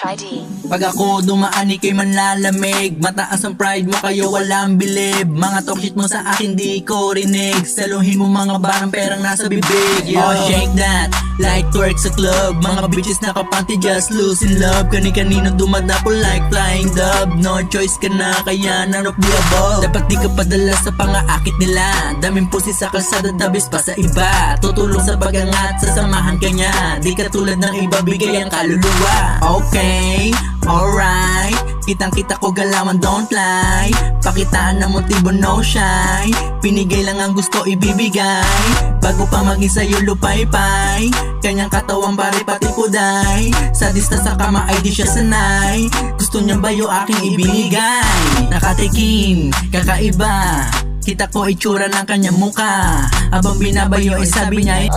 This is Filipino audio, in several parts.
Tri-D. Pag ako dumaan ikay manlalamig, mataas ang pride mo kayo walang bilib. Mga talk shit mo sa akin di ko rinig, saluhin mo mga barang perang nasa bibig. Oh shake that, like twerk sa club. Mga bitches nakapanty just losing love. Kani-kanino dumadapo like flying dove. No choice ka na kaya none of the above. Dapat di ka padala sa pangaakit nila. Daming pusi sa kalsada dabis pa sa iba. Tutulong sa pagangat, sasamahan ka niya. Di ka tulad ng iba bigay ang kaluluwa. Okay, alright, kitang-kita ko galawan don't lie. Pakitaan ng motibo no shy. Pinigay lang ang gusto ibibigay. Bago pa maging sa'yo lupay-pay. Kanyang katawan pare pati puday. Sadista sa kama ay di siya sanay. Gusto niya ba yung aking ibinigay? Nakatikim, kakaiba. Kita ko itsura ng kanyang muka. Abang binabayo ay sabi niya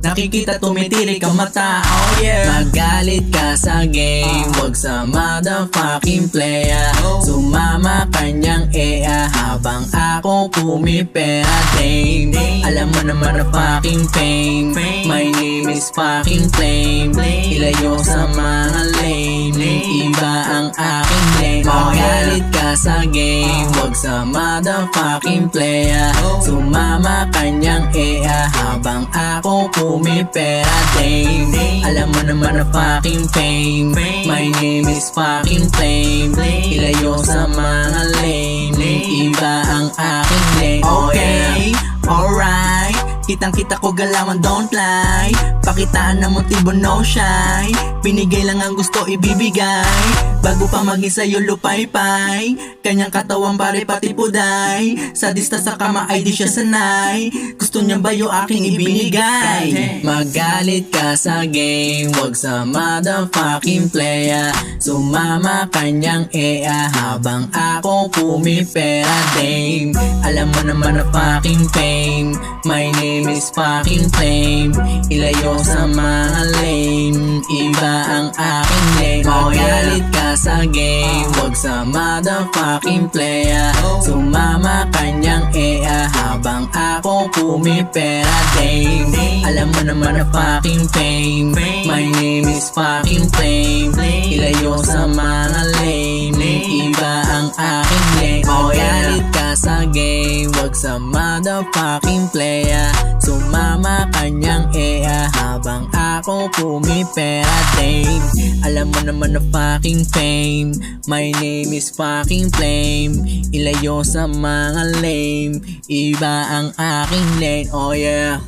nakikita tumitirik ang mata. Oh yeah. Magalit ka sa game, wag sa motherfucking playa. Sumama kanyang ea habang ako pumipera dame. Alam mo naman na fucking fame. My name is fucking flame. Ilayo sa mga lame. Iba ang aking lane. Magalit ka sa game, wag sa motherfucking playa. Sumama kanyang ea habang ako pumipera dame. Alam mo naman na fucking fame. My name is fucking flame. Ilayo sa mga lame. Iba ang aking lane. Okay, alright, kitang-kita ko galawan don't lie. Pakitaan ng motibo no shy. Pinigay lang ang gusto ibibigay. Bago pa maging sa'yo lupay-pay. Kanyang katawan pare pati puday. Sadista sa kama ay di siya sanay. Gusto niya ba yung aking ibinigay? Magalit ka sa game, wag sa motherfucking playa. Sumama kanyang ea habang ako pumipera dame. Alam mo naman na fucking fame. My name is fucking flame. Ilayo sa mga lame. Iba ang aking lane. Magalit ka sa game, wag sa motherfucking playa. Sumama kanyang ea habang ako pumipera dame. Alam mo naman na fucking fame. My name is fucking flame. Ilayo sa mga lame. Iba ang aking lane. Magalit ka sa game, wag sa motherfucking playa. Sumama kanyang ea habang ako pumipera dame. Alam mo naman na fucking fame. My name is fucking flame. Ilayo sa mga lame. Iba ang aking lane. Oh yeah.